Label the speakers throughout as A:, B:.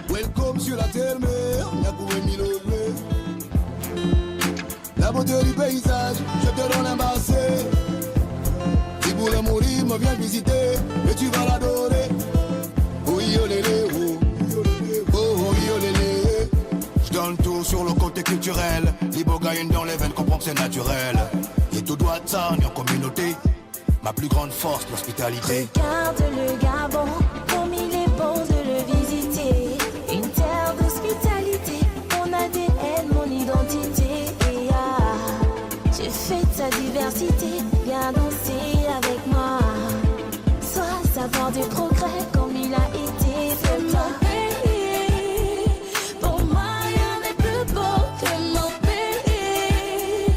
A: Welcome sur la terre mère, Yagoué Milolwe. La beauté du paysage, je te donne un basset. Si vous voulez mourir, me viens visiter, et tu vas l'adorer. Oh yolélé, oh yolélé. Je donne tout sur le côté culturel. L'ibogaïne dans les veines, comprends que c'est naturel. Et tout doit ça en communauté. Ma plus grande force, l'hospitalité.
B: Regarde le Gabon, comme il est bon de le visiter. Une terre d'hospitalité, mon ADN, mon identité. Et j'ai fait ta diversité, viens danser avec moi. Sois savoir du progrès comme il a été fait mon pays. Pour moi, rien n'est plus beau que mon pays.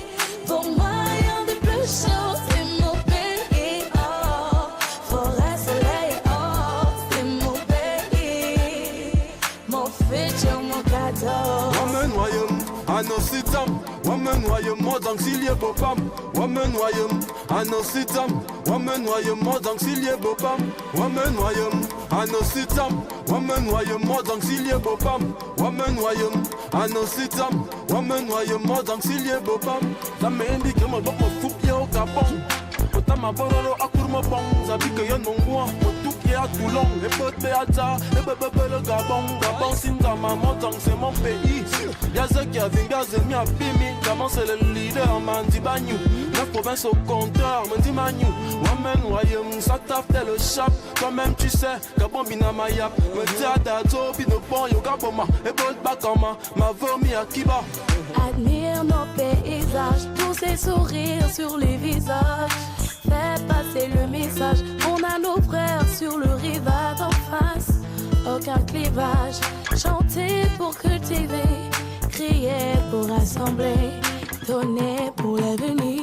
B: Pour moi, rien n'est plus chaud, c'est mon pays. Oh, forêt, soleil, oh, c'est mon pays. Mon futur, mon cadeau.
C: Woman wayum, anositam. Woman wayum, more than Silie Bopam. Woman wayum, anositam. Woman wayum, more than Silie Bopam. Woman wayum, anositam. Woman wayum, more than Silie Bopam. Woman wayum, anositam. Woman wayum, more than Silie Bopam. Ça m'indique que mon bon me fout au Gabon. Pourtant ma bororo akurmo bon, zabi que yon mongwa, tout qui a tout long, et pote beata, et bebe le Gabon, Gabon sinza ma montagne, c'est mon pays. Y'a ceux qui a vu gaz et mi a bimi, Gabon c'est le leader, man dit bagnou, 9 provinces au compteur, man dit magnou, Wamen royaume, ça tape tel le chap, toi-même tu sais, Gabon bina ma yap, me dit à dato, bino bon yo Gaboma, et bolt bakama, ma vomi à Kiba.
B: Admire nos paysages, tous ces sourires sur les visages. Fais passer le message, on a nos frères sur le rivage en face. Aucun clivage, chanter pour cultiver, crier pour rassembler, donner pour l'avenir.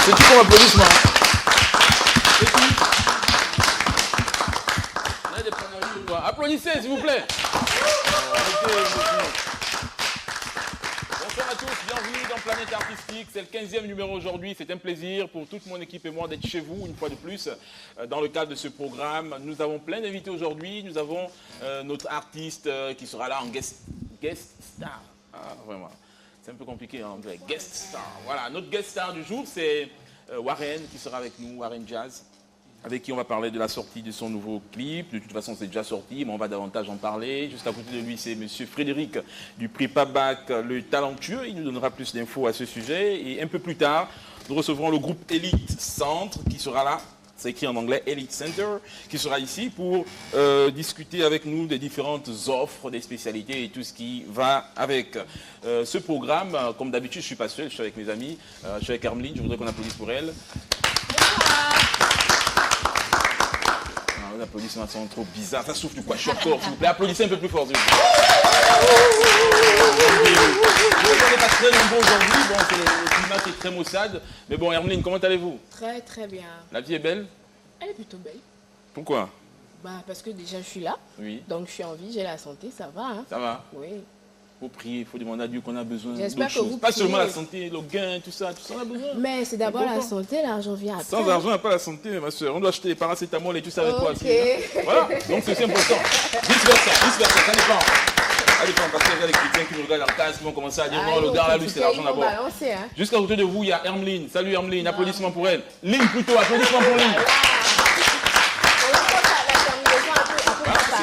D: C'est tout pour l'applaudissement. Applaudissez s'il vous plaît. Bonsoir à tous, bienvenue dans Planète Artistique. C'est le 15e numéro aujourd'hui. C'est un plaisir pour toute mon équipe et moi d'être chez vous une fois de plus dans le cadre de ce programme. Nous avons plein d'invités aujourd'hui. Nous avons notre artiste qui sera là en guest star. Ah, vraiment. C'est un peu compliqué en anglais. Guest star. Voilà, notre guest star du jour, c'est Warren qui sera avec nous, Warren Jazz. avec qui on va parler de la sortie de son nouveau clip. De toute façon, c'est déjà sorti, mais on va davantage en parler. Juste à côté de lui, c'est M. Frédéric du Prépa-Bac, le talentueux. Il nous donnera plus d'infos à ce sujet. Et un peu plus tard, nous recevrons le groupe Elite Centre qui sera là. C'est écrit en anglais, Elite Center, qui sera ici pour discuter avec nous des différentes offres, des spécialités et tout ce qui va avec. Ce programme, comme d'habitude, je ne suis pas seul, je suis avec mes amis. Je suis avec Hermeline, je voudrais qu'on applaudisse pour elle. Les applaudissements sont trop bizarres. Ça souffle du quoi? Je suis encore, s'il vous plaît. Applaudissez un peu plus fort. Vous n'êtes pas très nombreux aujourd'hui. Bon, le climat est très maussade. Mais bon, Hermeline, comment allez-vous?
E: Très très bien.
D: La vie est belle?
E: Elle est plutôt belle.
D: Pourquoi?
E: Parce que déjà je suis là.
D: Oui.
E: Donc je suis en vie, j'ai la santé, ça va. Hein?
D: Ça va?
E: Oui.
D: Il faut prier, il faut demander à Dieu qu'on a besoin
E: J'espère
D: d'autres
E: que
D: choses.
E: vous
D: Pas
E: priez.
D: seulement la santé, le gain, tout ça on a besoin.
E: Mais c'est d'abord la
D: important.
E: santé, l'argent vient après.
D: Sans argent, on n'a pas la santé, ma soeur. On doit acheter des paracétamol et tout ça avec toi.
E: Ok.
D: Voilà, donc c'est aussi important. Vice versa, ça dépend. Ça dépend, parce qu'il y a des chrétiens qui nous regardent en classe, qui vont commencer à dire non, le gars là, lui, c'est l'argent d'abord.
E: Hein.
D: Jusqu'à côté de vous, il y a Hermeline. Salut Hermeline, applaudissements pour elle. Lynn plutôt, applaudissements pour Lynn.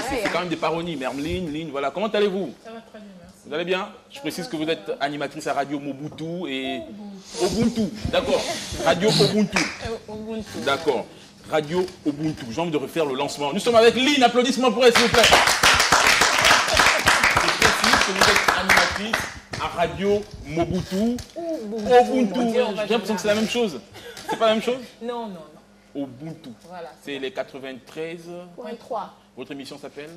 D: C'est quand même des paronies, mais Hermeline, Lynn, voilà. Comment allez-vous?
F: Ça va très bien, merci.
D: Vous allez bien? Je précise que vous êtes animatrice à Radio Mobutu et Ubuntu. D'accord. Radio Ubuntu.
F: Ubuntu.
D: D'accord. Radio Ubuntu. J'ai envie de refaire le lancement. Nous sommes avec Lynn. Applaudissements pour elle, s'il vous plaît. Je précise que vous êtes animatrice à Radio Mobutu. Ubuntu. J'ai l'impression que c'est la même chose. C'est pas la même chose?
F: Non, non, non.
D: Ubuntu.
F: Voilà.
D: C'est les 93.
E: Point 3.
D: Votre émission s'appelle?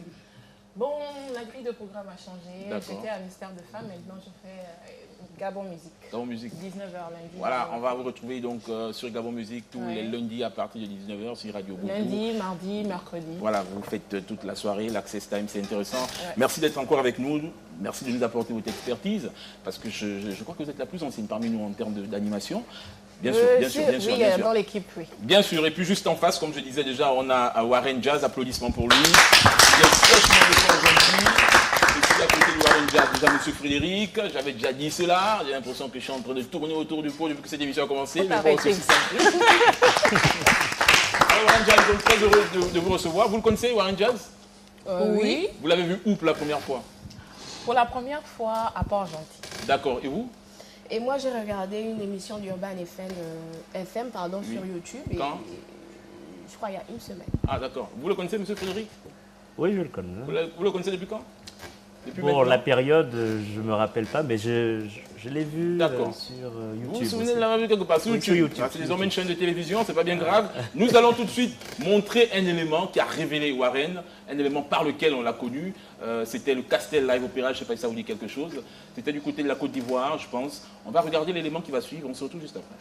F: Bon, la grille de programme a changé.
D: D'accord.
F: J'étais à Mystère de Femmes, maintenant je fais Gabon Musique.
D: Gabon Musique.
F: 19h lundi.
D: Voilà, on va vous retrouver donc sur Gabon Musique tous
F: Ouais.
D: les lundis à partir de 19h sur Radio Ubuntu.
F: Lundi, mardi, mercredi.
D: Voilà, vous faites toute la soirée, l'Access Time, c'est intéressant.
F: Ouais.
D: Merci d'être encore avec nous, merci de nous apporter votre expertise, parce que je crois que vous êtes la plus ancienne parmi nous en termes d'animation. Bien sûr, bien sûr, bien sûr.
F: Oui,
D: bien sûr.
F: dans l'équipe, oui.
D: Bien sûr, et puis juste en face, comme je disais déjà, on a Warren Jazz, applaudissements pour lui. Il est fraîchement de son aujourd'hui. Je suis à côté de Warren Jazz, déjà M. Frédéric, j'avais déjà dit cela, j'ai l'impression que je suis en train de tourner autour du pot depuis que cette émission a commencé. Mais bon, c'est aussi simple. Alors Warren Jazz, donc très heureux de vous recevoir. Vous le connaissez, Warren Jazz?
F: Oui.
D: Vous l'avez vu où pour la première fois?
F: Pour la première fois à Port-Gentil.
D: D'accord, et vous?
E: Et moi j'ai regardé une émission d'Urban FM sur YouTube. Et
D: Quand?
E: je crois il y a une semaine.
D: Ah d'accord. Vous le connaissez, M. Frédéric?
G: Oui, je le connais.
D: Vous le connaissez depuis quand? Depuis
G: Bon,
D: maintenant?
G: la période, je me rappelle pas, mais je l'ai vu
D: D'accord.
G: sur
D: Vous
G: YouTube.
D: vous souvenez
G: aussi.
D: de l'avoir vu quelque part sur
G: Oui,
D: YouTube?
G: sur YouTube.
D: Ah, c'est désormais une chaîne de télévision, c'est pas bien grave. Nous allons tout de suite montrer un élément qui a révélé Warren, un élément par lequel on l'a connu. C'était le Castel Live Opéra, je ne sais pas si ça vous dit quelque chose. C'était du côté de la Côte d'Ivoire, je pense. On va regarder l'élément qui va suivre, on se retrouve juste après.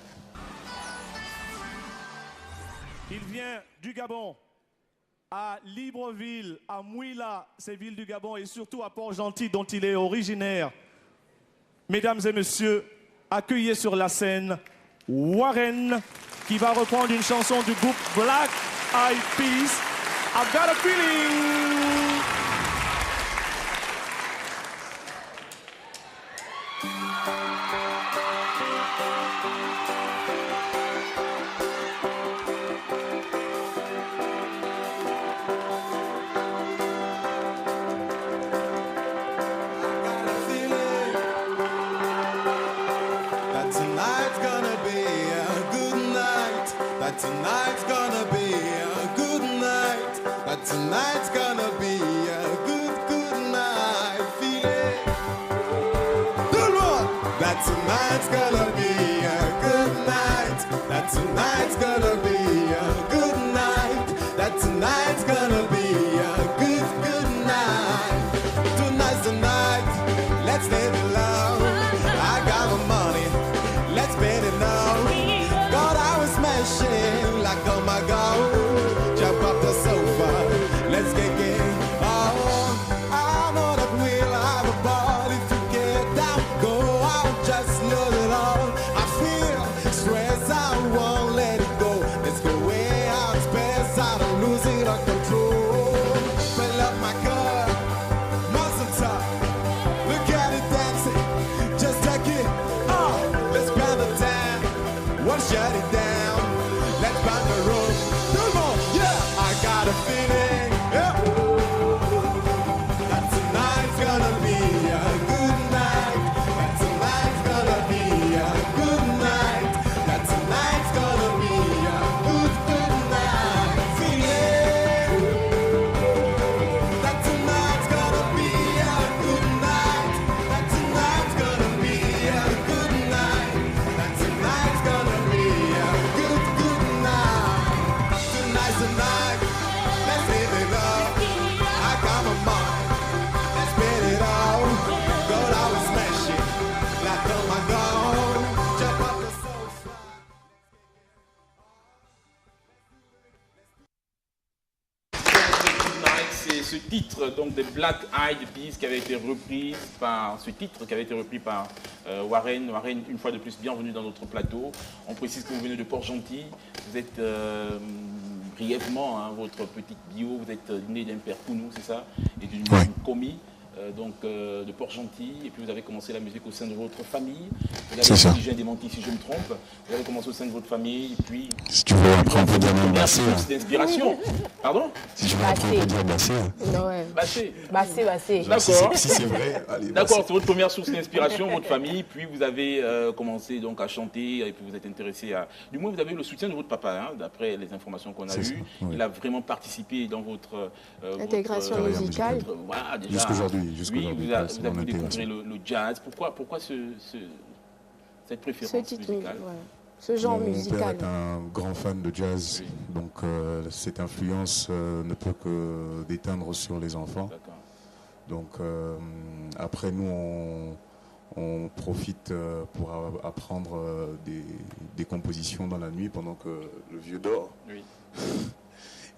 H: Il vient du Gabon, à Libreville, à Mouila, ces villes du Gabon, et surtout à Port-Gentil, dont il est originaire. Mesdames et messieurs, accueillez sur la scène Warren, qui va reprendre une chanson du groupe Black Eyed Peas, I've Got a Feeling.
I: That tonight's gonna be a good night. That tonight's gonna be a good night. That tonight's gonna be a good night. Feel it. Good one. That tonight's gonna be a good night. That tonight's gonna be a good night. That tonight's gonna be a good night. Tonight's the night. Let's live it loud. I got my money. Let's spend it now. God, I was smashing like oh my God. Jump up the sofa. Let's get on. I know that we'll have a ball if you get down. Go out, just lose it all. I feel stress, I won't let it go. Let's go way out, space out, I'm losing all control. Fill up my car, muscle top. Look at it dancing, just take it. Oh, let's spend the time. One shut it down. Let's bang the room. Come on,
D: ce titre donc des Black Eyed Peas qui avait été repris par Warren. Warren, une fois de plus, bienvenue dans notre plateau. On précise que vous venez de Port-Gentil. Vous êtes brièvement, hein, votre petite bio, vous êtes né d'un père Kounou, c'est ça, et d'une commis. De Port-Gentil, et puis vous avez commencé la musique au sein de votre famille.
A: C'est ça.
D: Si j'ai démenti, si je me trompe, vous avez commencé au sein de votre famille, et puis...
A: Si tu veux, après on peut dire même
D: Bassé.
A: Bassé.
D: D'inspiration. Pardon?
A: Si tu veux, après on peut dire Bassé.
E: Ouais.
D: Bassé.
A: D'accord. Si c'est vrai, allez.
D: D'accord, c'est votre première source d'inspiration, votre famille, puis vous avez commencé donc à chanter, et puis vous êtes intéressé à... Du moins, vous avez eu le soutien de votre papa, hein, d'après les informations qu'on a eues. Oui. Il a vraiment participé dans votre...
E: intégration musicale.
D: Voilà, déjà.
A: Jusqu'aujourd'hui.
D: Oui, vous avez découvert le jazz. Pourquoi cette préférence musicale?
E: Ce genre
A: Mon
E: musical.
A: père est un grand fan de jazz, donc cette influence ne peut que déteindre sur les enfants. Donc après nous on profite pour apprendre des compositions dans la nuit pendant que le vieux dort. Oui.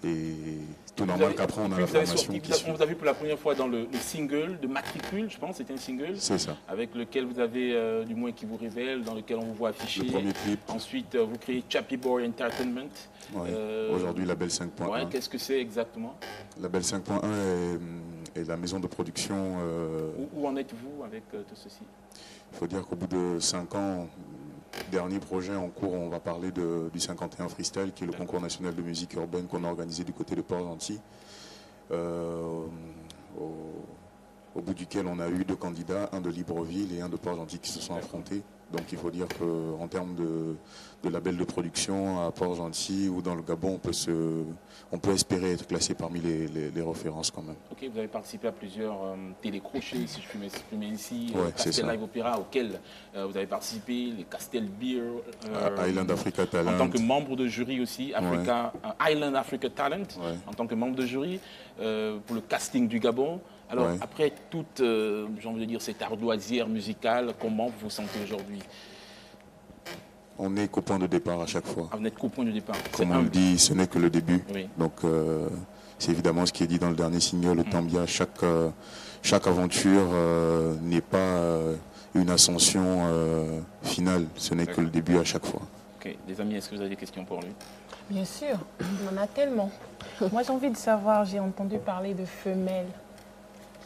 A: Et tout normal qu'après on a la formation qui suit.
D: On vous a vu pour la première fois dans le single de Matricule, je pense, c'était un single.
A: C'est ça.
D: Avec lequel vous avez, du moins qui vous révèle, dans lequel on vous voit afficher.
A: Le premier clip.
D: Ensuite, vous créez Chappy Boy Entertainment.
A: Ouais. Aujourd'hui, Label 5.1.
D: Ouais, qu'est-ce que c'est exactement?
A: Label 5.1 est la maison de production.
D: Où en êtes-vous avec tout ceci?
A: Il faut dire qu'au bout de 5 ans, dernier projet en cours, on va parler du 51 Freestyle, qui est le concours national de musique urbaine qu'on a organisé du côté de Port-Gentil, au bout duquel on a eu 2 candidats, un de Libreville et un de Port-Gentil qui se sont affrontés. Donc il faut dire qu'en termes de label de production à Port-Gentil ou dans le Gabon, on peut espérer être classé parmi les références quand même. Ok,
D: vous avez participé à plusieurs télécrochets, si je puis m'exprimer ici,
A: ouais,
D: Castel Live Opera, auquel vous avez participé, les Castel Beer,
A: Island Africa Talent.
D: En tant que membre de jury aussi, Island Africa Talent, en tant que membre de jury, pour le casting du Gabon. Alors, après toute, j'ai envie de dire, cette ardoisière musicale, comment vous vous sentez aujourd'hui?
A: On n'est qu'au point de départ à chaque fois.
D: Ah, vous n'êtes qu'au point de départ.
A: Comme on le dit, ce n'est que le début. Oui. Donc, c'est évidemment ce qui est dit dans le dernier single, autant bien chaque aventure n'est pas une ascension finale. Ce n'est que le début à chaque fois.
D: Ok. Des amis, est-ce que vous avez des questions pour lui?
F: Bien sûr, on en a tellement. Moi, j'ai envie de savoir, j'ai entendu parler de Femelle,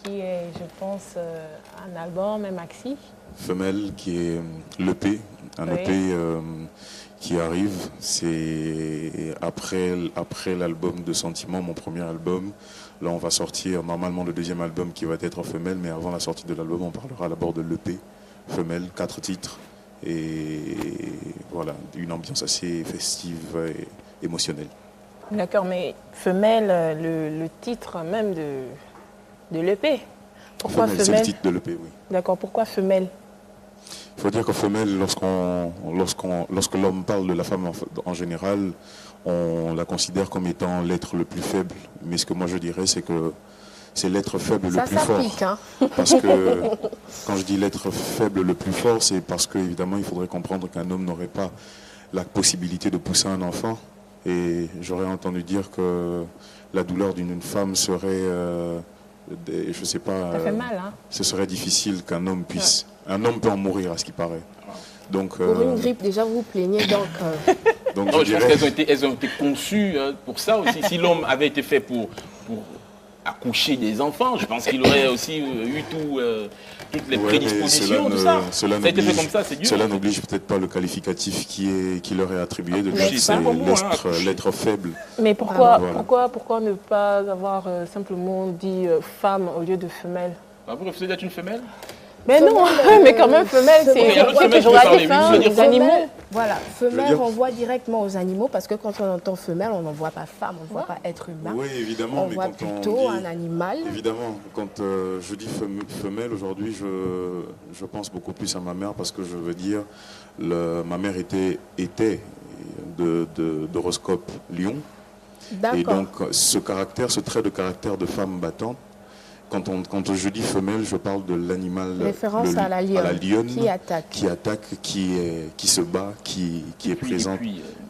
F: qui est, je pense, un album, un maxi.
A: Femelle, qui est l'EP, un EP qui arrive. C'est après l'album de Sentiments, mon premier album. Là, on va sortir normalement le deuxième album qui va être Femelle, mais avant la sortie de l'album, on parlera d'abord de l'EP. Femelle, 4 titres. Et voilà, une ambiance assez festive et émotionnelle.
F: D'accord, mais Femelle, le titre même de l'EP. Pourquoi Femelle?
A: C'est le titre de l'EP, oui.
F: D'accord, pourquoi Femelle?
A: Il faut dire que Femelle, lorsque l'homme parle de la femme en général, on la considère comme étant l'être le plus faible. Mais ce que moi je dirais, c'est que c'est l'être faible le plus fort.
E: Pique, hein.
A: Parce que quand je dis l'être faible le plus fort, c'est parce qu'évidemment, il faudrait comprendre qu'un homme n'aurait pas la possibilité de pousser un enfant. Et j'aurais entendu dire que la douleur d'une femme serait... je sais pas.
F: Ça fait mal, hein.
A: Ce serait difficile qu'un homme puisse. Ouais. Un homme peut en mourir, à ce qui paraît. Donc,
E: pour une grippe, déjà vous vous plaignez, donc.
D: Donc je pense qu'elles ont été conçues pour ça aussi. Si l'homme avait été fait pour accoucher des enfants, je pense qu'il aurait aussi eu toutes les prédispositions, tout ça. Ça a été fait comme ça, c'est dur.
A: Cela n'oblige peut-être pas le qualificatif qui leur est attribué de l'être faible.
F: Mais pourquoi ne pas avoir simplement dit femme au lieu de femelle?
D: Vous refusez d'être une femelle?
F: Mais non, mais quand même, femelle, c'est péjoratif, les animaux.
E: Voilà, femelle renvoie directement aux animaux parce que quand on entend femelle, on n'en voit pas femme, on ne voit pas être humain.
A: Oui, évidemment.
E: On voit plutôt un animal.
A: Évidemment, quand je dis femelle aujourd'hui, je pense beaucoup plus à ma mère parce que je veux dire, ma mère était d'horoscope Lion. Et donc, ce trait de caractère de femme battante, quand je dis femelle, je parle de l'animal,
E: référence à la lionne
A: qui attaque, qui se bat, qui est présente.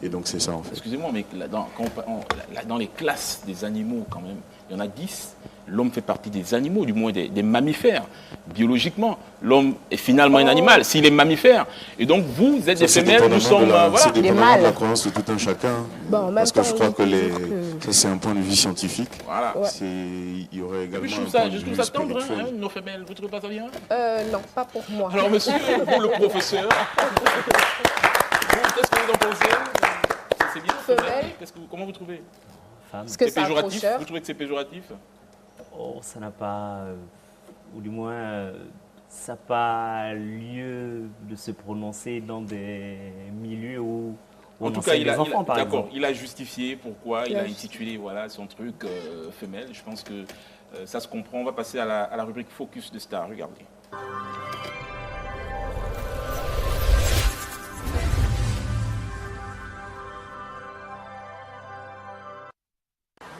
A: Et donc c'est ça en fait.
D: Excusez-moi, mais dans les classes des animaux quand même, il y en a 10. l'homme fait partie des animaux, du moins des mammifères. Biologiquement, l'homme est finalement un animal, s'il est mammifère. Et donc, vous êtes des femelles, nous sommes...
J: C'est
E: Les
J: dépendamment
E: mâles.
J: de la croyance de tout un chacun.
E: Bon, en même
J: Parce que
E: temps,
J: je crois
E: on
J: que
E: dit toujours que-
J: c'est un point de vue scientifique.
D: Voilà.
E: Ouais.
J: Il y aurait
D: Et
J: également
D: puis, je
J: un
D: trouve
J: point
D: ça,
J: de
D: je trouve
J: vue
D: ça tendre,
J: spirituel.
D: hein, nos femelles. Vous ne trouvez pas ça bien?
E: Non, pas pour moi.
D: Alors, monsieur, pour le professeur, qu'est-ce que vous en pensez? C'est bien,
E: Femelle.
D: Comment vous trouvez?
G: Femme.
E: Parce que
D: C'est
E: c'est
D: péjoratif?
E: accrocheur.
D: Vous trouvez que c'est péjoratif?
G: Oh, ça n'a pas, ou du moins, ça n'a pas lieu de se prononcer dans des milieux où
D: En
G: on
D: tout cas,
G: enseigne les enfants, par
D: d'accord,
G: exemple.
D: il a justifié pourquoi il a
E: Il a
D: intitulé voilà, son truc femelle. Je pense que ça se comprend. On va passer à la rubrique Focus de Star. Regardez.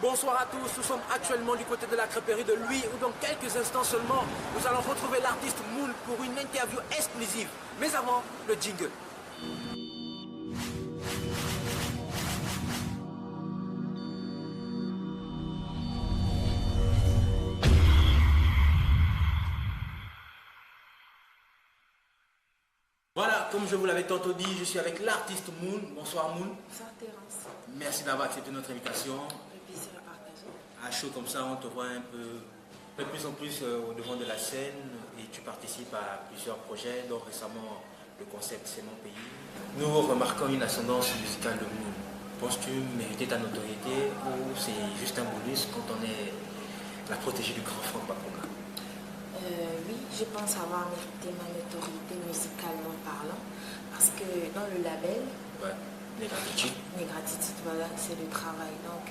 K: Bonsoir à tous, nous sommes actuellement du côté de la crêperie de Louis où dans quelques instants seulement nous allons retrouver l'artiste Moon pour une interview exclusive. Mais avant, le jingle. Voilà, comme je vous l'avais tantôt dit, je suis avec l'artiste Moon. Bonsoir Moon.
L: Bonsoir Terence.
K: Merci d'avoir accepté notre invitation.
L: Le plaisir est partagé.
K: À chaud comme ça, on te voit un peu de plus en plus au devant de la scène et tu participes à plusieurs projets, dont récemment le concept C'est mon pays. Nous remarquons une ascendance musicale de Moon. Penses-tu mériter ta notoriété ou c'est juste un bonus quand on est la protégée du grand Franck Bakonga?
L: Oui, je pense avoir mérité ma notoriété musicalement parlant parce que dans le label,
K: Ouais, Négratitude.
L: Négratitude, voilà, c'est le travail. Donc,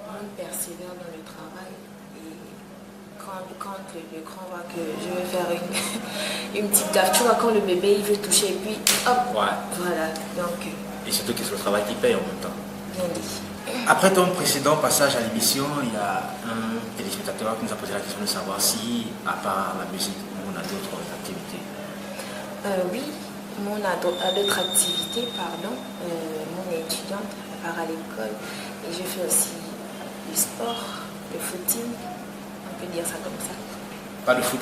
L: on persévère dans le travail et quand le grand voit que je vais faire une petite gaffe, tu vois, quand le bébé il veut toucher et puis hop,
K: Ouais.
L: voilà, donc
K: Et surtout que c'est le travail qui paye en même temps.
L: bien dit.
K: Après ton précédent passage à l'émission, il y a un téléspectateur qui nous a posé la question de savoir si, à part la musique, on a d'autres activités.
L: Oui, mon a d'autres activités, pardon. Mon est étudiante, elle part à l'école et je fais aussi du sport, le footing, on peut dire ça comme ça.
K: Pas de foot.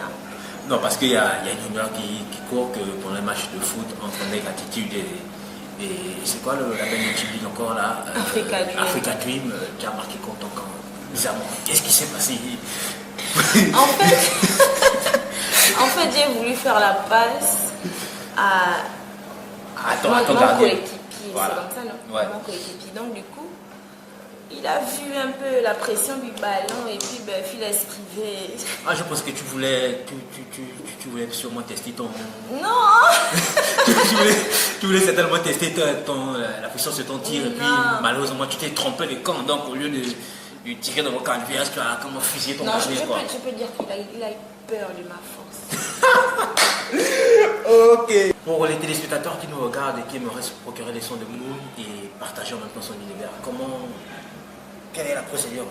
L: Non.
K: Non, parce qu'il y a une rumeur qui court que pendant les matchs de foot entre Négratitude et c'est quoi le label de encore là
L: Africa Dream.
K: Africa Dream, qui a marqué contre ton camp. Bizarrement, qu'est-ce qui s'est passé?
L: En fait, j'ai voulu faire la passe à mon coéquipier,
K: Voilà.
L: c'est comme ça, non?
K: Ouais.
L: Mon coéquipier. Donc, du coup, il a vu un peu la pression du ballon et puis il a esquivé.
K: Ah, je pense que tu voulais sûrement tester ton...
L: Non.
K: tu voulais certainement tester la puissance de ton tir et puis
L: Non.
K: malheureusement tu t'es trompé de camp, donc au lieu de tirer dans le calvaire, tu as comment fusiller ton
L: Non,
K: calvaire, quoi.
L: je peux dire qu'il a eu peur de ma force.
K: Ok. Pour les téléspectateurs qui nous regardent et qui aimeraient se procurer les sons de Moon et partager en même temps son univers, quelle est la procédure?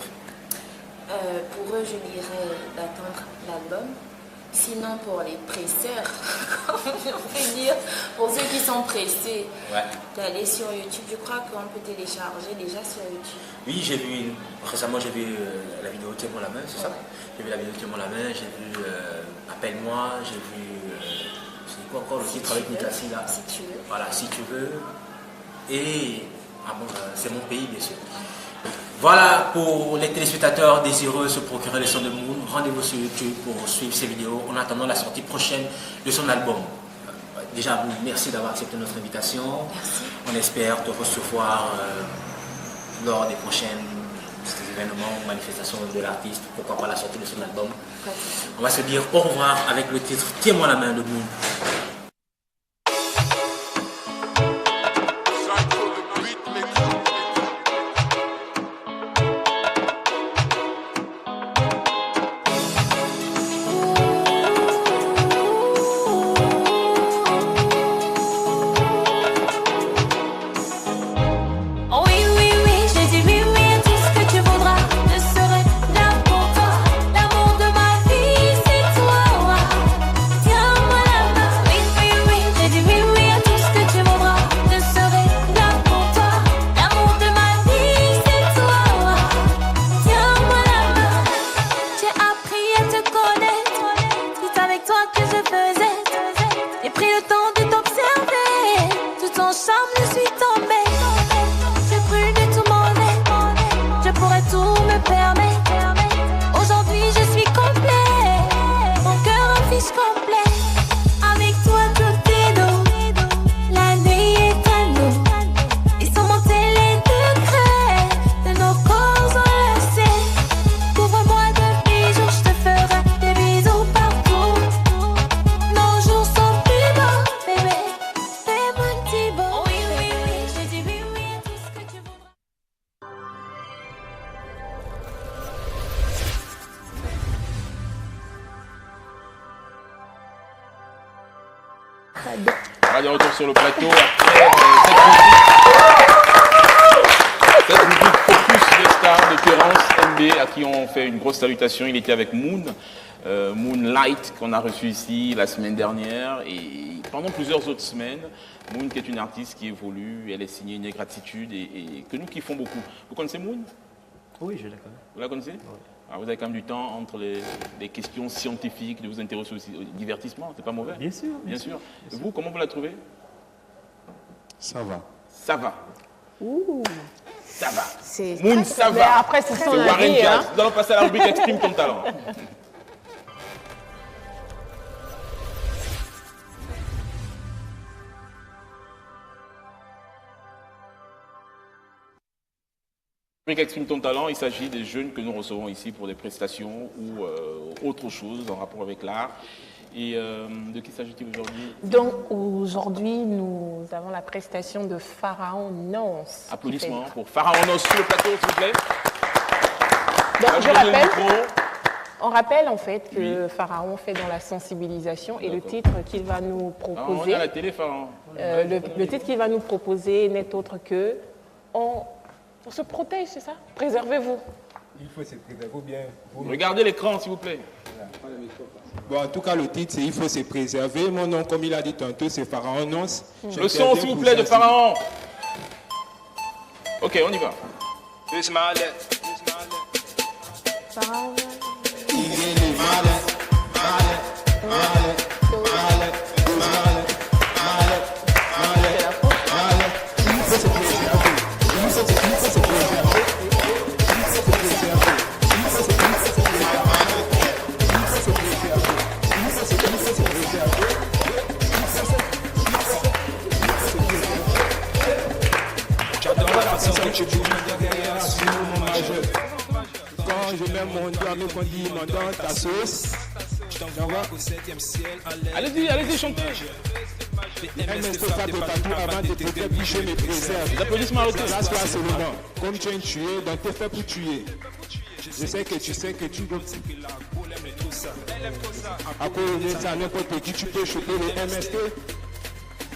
L: Pour eux, je dirais d'attendre l'album. Sinon, pour les presseurs, on peut dire, pour ceux qui sont pressés, d'aller sur YouTube. Je crois qu'on peut télécharger déjà sur YouTube.
K: Oui, récemment j'ai vu la vidéo Tiens-moi la main, c'est ça? J'ai vu la vidéo Tiens-moi la main, j'ai vu Appelle-moi, j'ai vu, c'est quoi encore le titre avec Nicolas là?
L: Si tu veux.
K: Voilà, Si tu veux. Et, c'est mon pays bien sûr. Voilà, pour les téléspectateurs désireux de se procurer les sons de Moon, rendez-vous sur YouTube pour suivre ces vidéos en attendant la sortie prochaine de son album. Déjà, Moon, merci d'avoir accepté notre invitation.
L: Merci.
K: On espère te recevoir lors des prochains événements ou manifestations de l'artiste, pourquoi pas la sortie de son album. On va se dire au revoir avec le titre Tiens-moi la main de Moon.
B: Oui, oui, oui, j'ai dit oui, oui à tout ce que tu voudras. Je serai là pour toi. L'amour de ma vie, c'est toi. Tiens-moi la main.
D: On va de retour sur le plateau après cette rubrique Focus des stars de Terence MB, à qui on fait une grosse salutation. Il était avec Moonlight, qu'on a reçu ici la semaine dernière et pendant plusieurs autres semaines. Moon, qui est une artiste qui évolue, elle est signée Négratitude et que nous kiffons beaucoup. Vous connaissez Moon?
G: Oui, je la connais.
D: Vous la connaissez? Oui. Alors vous avez quand même du temps entre les questions scientifiques, de vous intéresser aussi au divertissement, c'est pas mauvais?
G: Bien sûr.
D: Bien sûr. Et vous, comment vous la trouvez?
J: Ça va.
D: Ça va.
E: Ouh.
D: Ça va.
E: C'est
D: Moon,
E: très-
D: ça
E: mais
D: va.
E: après, c'est son
D: Warren
E: avis,
D: Jazz.
E: hein.
D: Nous allons passer à la rubrique Exprime ton talent. Exprime ton talent, il s'agit des jeunes que nous recevons ici pour des prestations ou autre chose en rapport avec l'art. Et de qui s'agit-il aujourd'hui?
F: Donc aujourd'hui, nous avons la prestation de Pharaon Nonce.
D: Applaudissements pour Pharaon Nonce sur le plateau, s'il vous plaît.
F: Donc
D: Là,
F: je
D: donne le
F: rappelle,
D: micro.
F: on rappelle en fait que Pharaon fait dans la sensibilisation et le titre qu'il va nous
D: Ah, on est
F: proposer,
D: à la télé, Pharaon.
F: le titre qu'il va nous proposer n'est autre que on se protège, c'est ça? Préservez-vous.
M: Il faut se préserver bien.
D: Regardez l'écran, s'il vous plaît.
M: Bon, en tout cas, le titre, c'est Il faut se préserver. Mon nom, comme il a dit tantôt, c'est Pharaon Nonce.
D: Le son, s'il vous plaît, de Pharaon. Ok, on y va.
E: Pharaon.
M: Quand je mets mon doigt, me conduit dans ta sauce.
D: Allez-y, allez-y, chantez.
M: MST tape partout avant de te faire boucher mes préserves.
D: Les applaudissements à l'autre.
M: Lâche-toi seulement. Comme tu es tué, donc t'es fait pour tuer. Je sais que tu dois. À cause de ça, n'importe qui, tu peux choper les MST.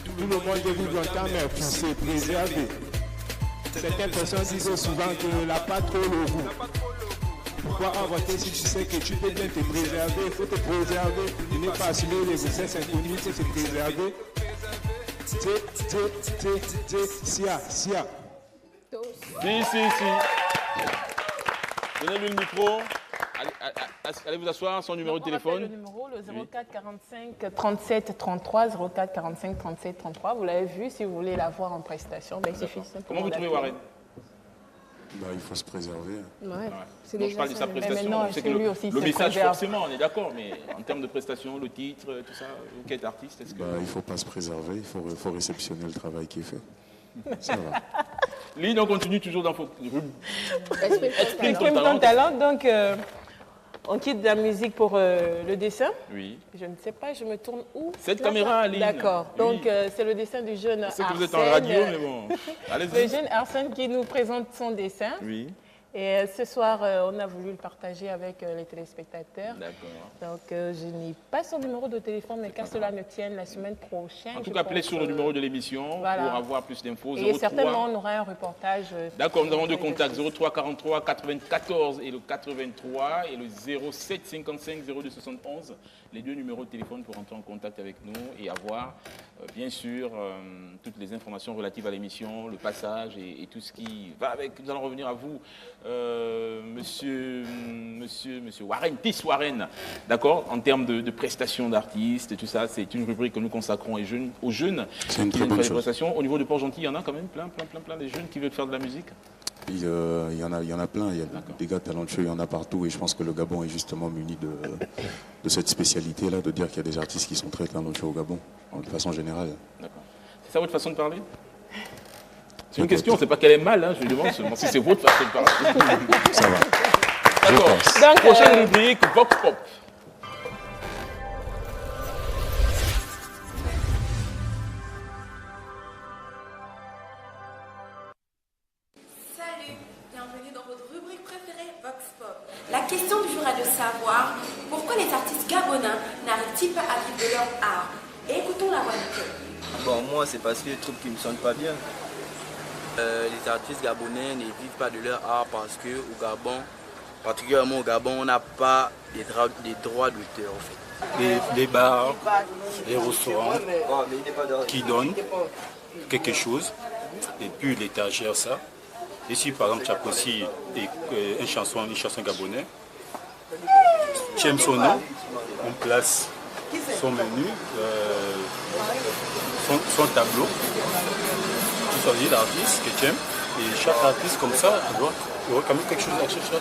M: Tout le monde vit longtemps, mais pour se préserver. Certaines personnes disent souvent que la pas trop le goût. Pourquoi inventer si tu sais que tu peux bien te préserver? Il faut te préserver. Ne pas assumer les grossesses inconnues, c'est se préserver. Sia.
D: Si. Donnez-lui le micro. Allez vous asseoir, son numéro de téléphone.
F: Le numéro, le 04 45 37 33, 04 45 37 33. Vous l'avez vu, si vous voulez la voir en prestation, ben, il suffit simplement.
D: Comment vous trouvez Warren?
J: Bah, il faut se préserver.
E: Ouais. C'est
D: Non, je
E: déjà
D: parle de
E: ça.
D: sa
F: Mais
D: prestation.
F: maintenant,
D: Je sais
F: c'est
D: que
F: lui aussi,
D: le
F: se
D: message,
F: préserve.
D: forcément, on est d'accord, mais en termes de prestation, le titre, tout ça, vous qui êtes artiste, est-ce que...
J: Bah, il ne faut pas se préserver, il faut réceptionner le travail qui est fait. Ça va.
D: Lynn, on continue toujours dans vos...
F: Exprime ton talent. Donc, on quitte la musique pour le dessin.
D: Oui.
F: Je ne sais pas, je me tourne où?
D: Cette
F: Là,
D: caméra,
F: ça.
D: Lynn.
F: D'accord.
D: Oui.
F: Donc, c'est le dessin du jeune
D: Je sais
F: Arsène.
D: que vous êtes en radio, mais bon. Allez-y.
F: Le jeune Arsène qui nous présente son dessin.
D: Oui.
F: Et ce soir, on a voulu le partager avec les téléspectateurs.
D: D'accord.
F: Donc, je n'ai pas son numéro de téléphone, mais qu'à cela ne tienne, la semaine prochaine.
D: En tout
F: je
D: cas, appelez
F: pense,
D: sur le numéro de l'émission
F: voilà.
D: pour avoir plus d'infos.
F: Et certainement, on aura un reportage.
D: D'accord, nous avons deux contacts, 03 43 94 et le 83 et le 07 55 02 71. Les deux numéros de téléphone pour entrer en contact avec nous et avoir, bien sûr, toutes les informations relatives à l'émission, le passage et tout ce qui va avec. Nous allons revenir à vous, monsieur Warren, Tis Warren, d'accord, en termes de prestations d'artistes et tout ça. C'est une rubrique que nous consacrons aux jeunes.
J: C'est une
D: qui
J: très
D: viennent
J: bonne
D: faire des
J: chose.
D: prestations. Au niveau de Port-Gentil, il y en a quand même plein des jeunes qui veulent faire de la musique.
J: Il y en a plein, il y a des gars talentueux, il y en a partout et je pense que le Gabon est justement muni de cette spécialité-là, de dire qu'il y a des artistes qui sont très talentueux au Gabon, de façon générale.
D: D'accord. C'est ça votre façon de parler? C'est une question, c'est pas qu'elle est mal, hein, je lui demande seulement si c'est votre façon de parler.
J: Ça va.
D: D'accord.
F: Donc,
D: prochaine rubrique, Vox Pop.
L: Salut, bienvenue dans votre rubrique préférée Vox Pop. La question du jour est de savoir pourquoi les artistes gabonais n'arrivent-ils pas à vivre de leur art? Et écoutons la voix du cœur.
N: Bon, moi, c'est parce que les trucs qui ne me sonnent pas bien. Les artistes gabonais ne vivent pas de leur art parce qu'au Gabon, particulièrement au Gabon, on n'a pas des droits d'auteur en fait.
O: Les bars, les restaurants qui donnent quelque chose et puis l'État gère ça. Ici par exemple tu as aussi une chanson gabonaise. Tu aimes son nom, on place son menu, son tableau. Tu choisis l'artiste que tu aimes et chaque artiste comme ça doit quand même quelque chose,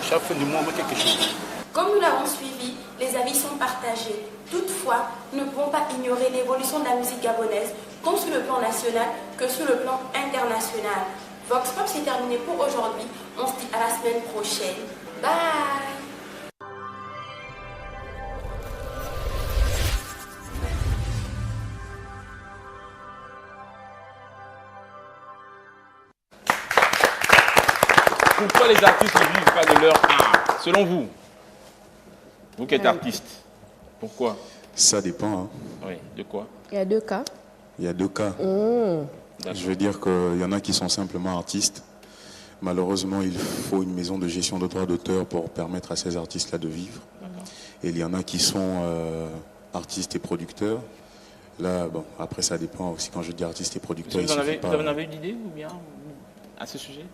O: chaque fin du mois quelque chose.
L: Comme nous l'avons suivi, les avis sont partagés. Toutefois, nous ne pouvons pas ignorer l'évolution de la musique gabonaise, tant sur le plan national que sur le plan international. Vox Pop, c'est terminé pour aujourd'hui. On se dit à la semaine prochaine. Bye!
D: Pourquoi les artistes ne vivent pas de leur art? Selon vous, vous qui êtes artiste, pourquoi?
J: Ça dépend. Hein.
D: Oui, de quoi?
E: Il y a deux cas.
J: Il y a deux cas. Je veux dire qu'il y en a qui sont simplement artistes. Malheureusement, il faut une maison de gestion de droits d'auteur pour permettre à ces artistes-là de vivre. Et il y en a qui sont artistes et producteurs. Là, bon, après ça dépend aussi quand je dis artistes et producteurs.
D: Vous en avez une idée ou bien à ce sujet?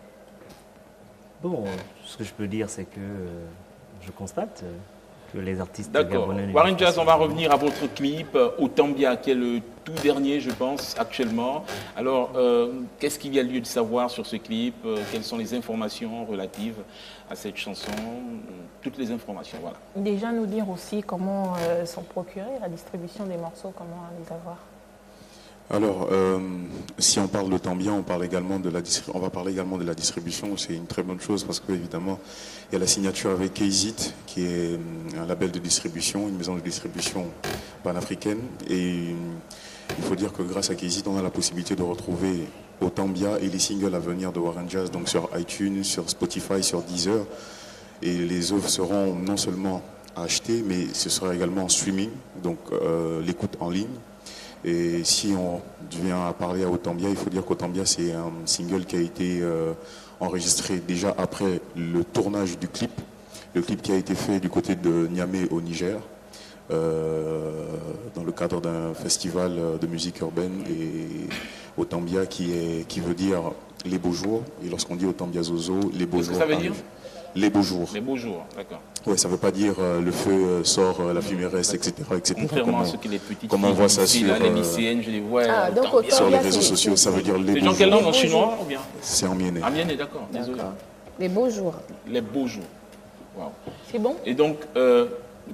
G: Bon, ce que je peux dire, c'est que je constate que les artistes
D: D'accord.
G: gabonais...
D: Warren Jazz, on va revenir à votre clip, Otambia, qui est le tout dernier, je pense, actuellement. Alors, qu'est-ce qu'il y a lieu de savoir sur ce clip? Quelles sont les informations relatives à cette chanson? Toutes les informations, voilà.
F: Déjà nous dire aussi comment sont procurées la distribution des morceaux, comment les avoir.
J: Alors, si on parle d'Otambia, on va parler également de la distribution. C'est une très bonne chose parce qu'évidemment, il y a la signature avec KZit, qui est un label de distribution, une maison de distribution panafricaine. Et il faut dire que grâce à KZit, on a la possibilité de retrouver Otambia et les singles à venir de Warren Jazz, donc sur iTunes, sur Spotify, sur Deezer. Et les œuvres seront non seulement achetées, mais ce sera également en streaming, donc l'écoute en ligne. Et si on vient à parler à Otambia, il faut dire qu'Otambia, c'est un single qui a été enregistré déjà après le tournage du clip. Le clip qui a été fait du côté de Niamey au Niger, dans le cadre d'un festival de musique urbaine. Et Otambia qui veut dire les beaux jours. Et lorsqu'on dit Otambia Zozo, les beaux jours.
D: Ça veut dire
J: les beaux jours.
D: Les beaux jours, d'accord.
J: Oui, ça ne veut pas dire le feu sort, la fumée reste, etc.
D: Contrairement à ce que les petites
J: comme on voit ça sur,
D: les lycéennes, je les vois
J: sur les réseaux sociaux, ça veut dire les beaux jours.
D: C'est dans quelle langue, en chinois ou bien?
J: C'est en mienné.
D: En mienné, d'accord, désolé.
E: Les beaux jours.
D: Les beaux jours. Wow.
F: C'est bon.
D: Et donc,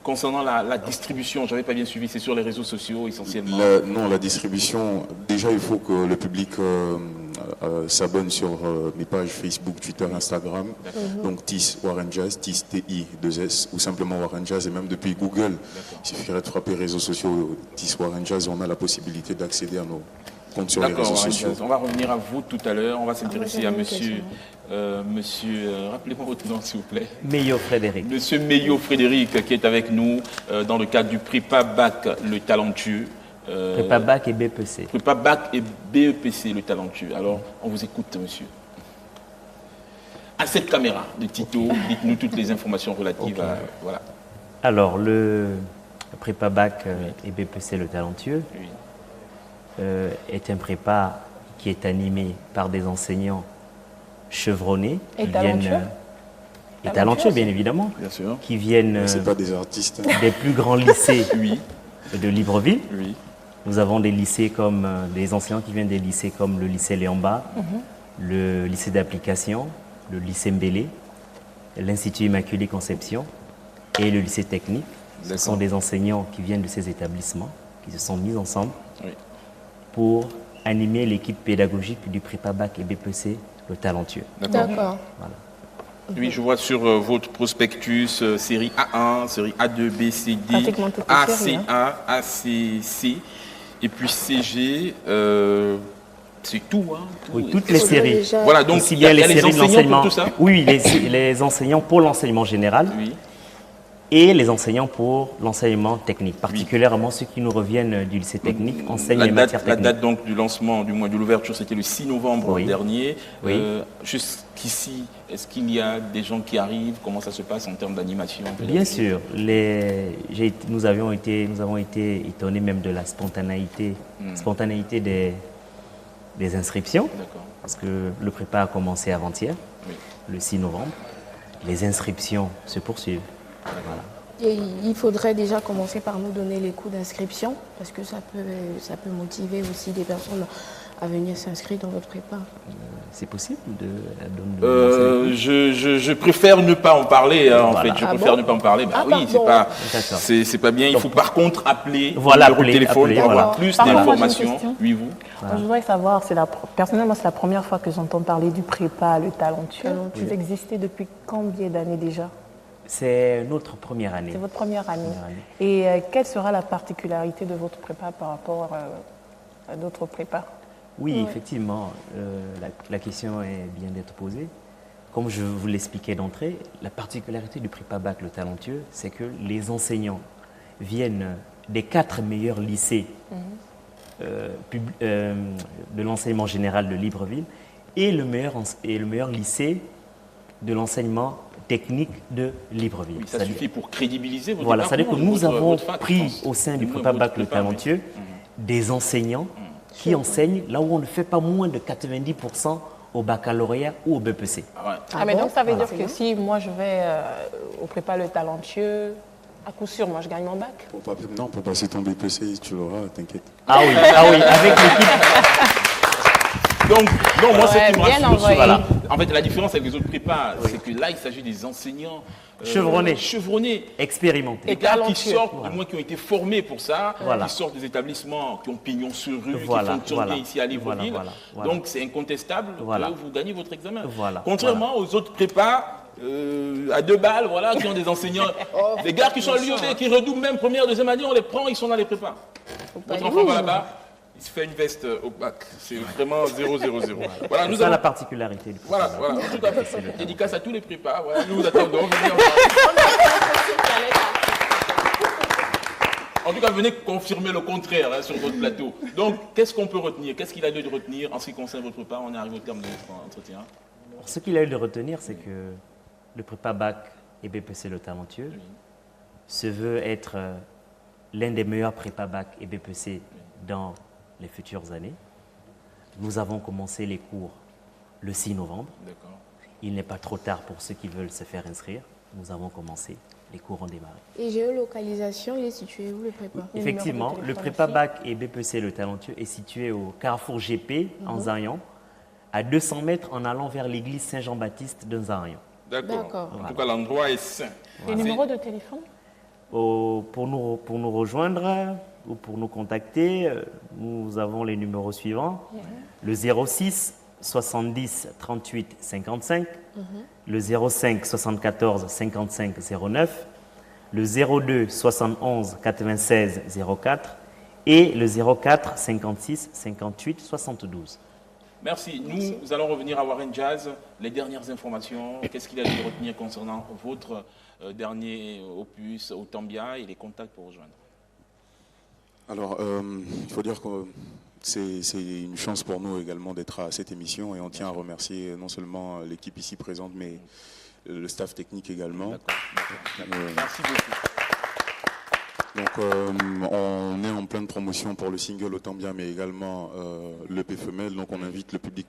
D: concernant la distribution, je n'avais pas bien suivi, c'est sur les réseaux sociaux essentiellement?
J: Non, la distribution, déjà il faut que le public s'abonne sur mes pages Facebook, Twitter, Instagram. Donc TIS Warren Jazz, TIS TI 2S ou simplement Warren Jazz. Et même depuis Google, il suffirait de frapper réseaux sociaux TIS Warren Jazz, on a la possibilité d'accéder à nos comptes sur les réseaux sociaux.
D: On va revenir à vous tout à l'heure. On va s'intéresser à monsieur, rappelez-moi votre nom s'il vous plaît.
G: Meillot Frédéric.
D: Monsieur Meillot Frédéric qui est avec nous dans le cadre du Prépa Bac le talentueux.
G: Prépa Bac et BEPC.
D: Prépa Bac et BEPC le talentueux. Alors, on vous écoute, monsieur. À cette caméra de Tito, dites-nous toutes les informations relatives à... Voilà.
G: Alors, le Prépa Bac et BEPC le talentueux est un prépa qui est animé par des enseignants chevronnés.
F: Et talentueux.
G: Et talentueux, bien évidemment.
D: Bien sûr.
G: Qui viennent
J: c'est pas des artistes.
G: Des plus grands lycées de Libreville.
D: Oui.
G: Nous avons des lycées comme des enseignants qui viennent des lycées comme le lycée Léamba, le lycée d'application, le lycée Mbélé, l'Institut Immaculée Conception et le lycée technique. Ce sont des enseignants qui viennent de ces établissements, qui se sont mis ensemble pour animer l'équipe pédagogique du Prépa Bac et BPC, le talentueux.
E: D'accord.
G: Voilà.
D: Oui, je vois sur votre prospectus série A1, série A2, B, C, D, ACA, ACC, et puis CG, c'est tout, hein.
G: Oui, toutes les séries.
D: Voilà, donc
G: aussi bien les séries de l'enseignement.
D: tout ça.
G: Oui, les enseignants pour l'enseignement général.
D: Oui.
G: et les enseignants pour l'enseignement technique, particulièrement ceux qui nous reviennent du lycée technique, enseignent les matières techniques.
D: La date donc du lancement, du mois de l'ouverture, c'était le 6 novembre dernier. Jusqu'ici, est-ce qu'il y a des gens qui arrivent? Comment ça se passe en termes d'animation?
G: Bien sûr. Nous avons été étonnés même de la spontanéité des inscriptions, parce que le prépa a commencé avant-hier, le 6 novembre. Les inscriptions se poursuivent. Voilà.
E: Et il faudrait déjà commencer par nous donner les coûts d'inscription, parce que ça peut motiver aussi des personnes à venir s'inscrire dans votre prépa.
G: C'est possible
D: je préfère ne pas en parler, en fait. Je préfère ne pas en parler. Oui, c'est pas bien. Il faut par contre appeler le numéro de téléphone pour avoir plus d'informations. Oui, vous.
F: Je voudrais savoir, personnellement, c'est la première fois que j'entends parler du prépa, le talentueux. Vous existez depuis combien d'années déjà?
G: C'est notre première année.
F: C'est votre première année. Et quelle sera la particularité de votre prépa par rapport à d'autres prépas?
G: Oui, effectivement, la question est bien d'être posée. Comme je vous l'expliquais d'entrée, la particularité du prépa bac, le talentueux, c'est que les enseignants viennent des 4 meilleurs lycées de l'enseignement général de Libreville et le meilleur lycée de l'enseignement technique de Libreville.
D: Oui, ça suffit pour crédibiliser votre
G: Voilà, c'est-à-dire que nous avons
D: fac,
G: pris au sein du prépa bac le talentueux des enseignants qui enseignent là où on ne fait pas moins de 90% au baccalauréat ou au BPC.
F: Mais donc ça veut dire que si moi je vais au prépa le talentueux, à coup sûr, moi je gagne mon bac?
J: Non, pour passer ton BPC, tu l'auras, t'inquiète.
G: Ah oui, avec l'équipe.
D: Donc, moi, c'est qui me rassure aussi. Voilà. En fait, la différence avec les autres prépas, c'est que là, il s'agit des enseignants chevronnés,
G: expérimentés.
D: Des gars qui sortent, du moins qui ont été formés pour ça, qui sortent des établissements qui ont pignon sur rue, qui fonctionnent bien ici à Libreville. Donc, c'est incontestable que vous gagnez votre examen. Contrairement aux autres prépas, à 2 balles, qui ont des enseignants, des gars qui sont à l'UOB, qui redoublent même première, deuxième année, on les prend, ils sont dans les prépas. Votre enfant va là-bas, il se fait une veste au bac. C'est vraiment 0-0-0. Voilà,
G: c'est ça la particularité.
D: Voilà, tout à fait. Dédicace à tous les prépas. Voilà, nous vous attendons. En tout cas, venez confirmer le contraire sur votre plateau. Donc, qu'est-ce qu'on peut retenir? Qu'est-ce qu'il a lieu de retenir en ce qui concerne votre prépa? On arrive au terme de notre entretien.
G: Ce qu'il a lieu de retenir, c'est que le prépa bac et BPC le talentueux se veut être l'un des meilleurs prépa bac et BPC dans les futures années. Nous avons commencé les cours le 6 novembre. Il n'est pas trop tard pour ceux qui veulent se faire inscrire. Nous avons commencé, les cours ont démarré.
E: Et géolocalisation, il est situé où le prépa?
G: Effectivement, le prépa bac et BPC le talentueux est situé au carrefour GP en Zarian, à 200 mètres en allant vers l'église Saint-Jean-Baptiste de Zarian.
D: D'accord. En tout cas, l'endroit est sain.
F: Le numéro de téléphone?
G: Pour nous rejoindre ou pour nous contacter, nous avons les numéros suivants. Le 06 70 38 55, le 05 74 55 09, le 02 71 96 04 et le 04 56 58 72.
D: Merci. Nous allons revenir à Warren Jazz. Les dernières informations, qu'est-ce qu'il a dû retenir concernant votre dernier opus, Otambia, et les contacts pour rejoindre?
J: Alors, il faut dire que c'est une chance pour nous également d'être à cette émission et on tient à remercier non seulement l'équipe ici présente, mais le staff technique également.
D: Merci beaucoup.
J: Donc, on est en pleine promotion pour le single Otambia, mais également l'EP femelle. Donc, on invite le public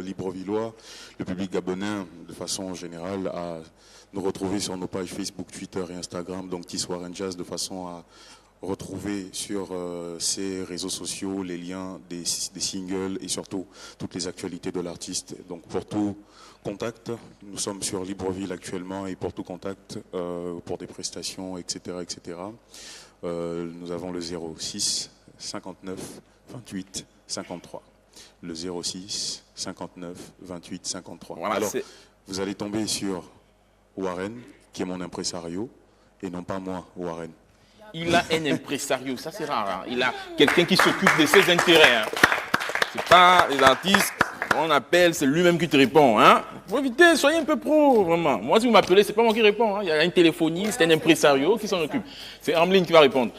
J: librevillois, le public gabonais de façon générale à nous retrouver sur nos pages Facebook, Twitter et Instagram, donc This Warren Jazz, de façon à retrouver sur ces réseaux sociaux les liens des singles et surtout toutes les actualités de l'artiste. Donc pour tout contact, nous sommes sur Libreville actuellement et pour tout contact, pour des prestations, etc., nous avons le 06 59 28 53. Le 06 59 28 53.
D: Voilà,
J: alors, vous allez tomber sur Warren, qui est mon impresario, et non pas moi, Warren.
D: Il a un impresario, ça c'est rare. Il a quelqu'un qui s'occupe de ses intérêts. C'est pas les artistes. On appelle, c'est lui-même qui te répond. Hein? Faut éviter, soyez un peu pro, vraiment. Moi, si vous m'appelez, c'est pas moi qui réponds. Hein. Il y a un téléphoniste, un impresario qui s'en occupe. C'est Armeline qui va répondre.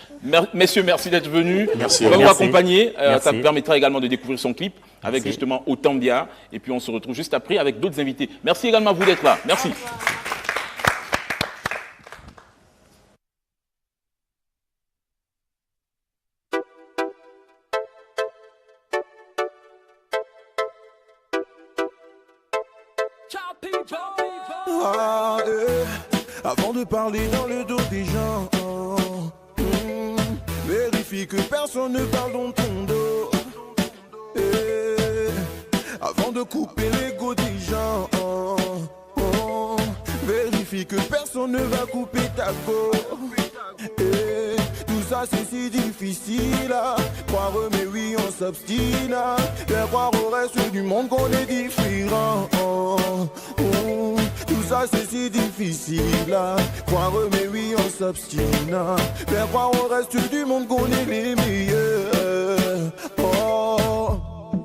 D: Messieurs, merci d'être venus.
J: Merci.
D: On va vous
G: Merci.
D: accompagner. Ça
G: Merci.
D: permettra également de découvrir son clip avec
G: Merci.
D: justement Otambia. Et puis on se retrouve juste après avec d'autres invités. Merci également à vous d'être là. Merci.
I: Ah, avant de parler dans le dos des gens, vérifie que personne ne parle dans ton dos. Avant de couper l'ego des gens, vérifie que personne ne va couper ta go. Tout ça c'est si difficile à croire, mais oui on s'obstine à faire croire au reste du monde qu'on est différent. Tout ça c'est si difficile à croire, mais oui on s'obstine à faire croire au reste du monde qu'on est les meilleurs. Oh,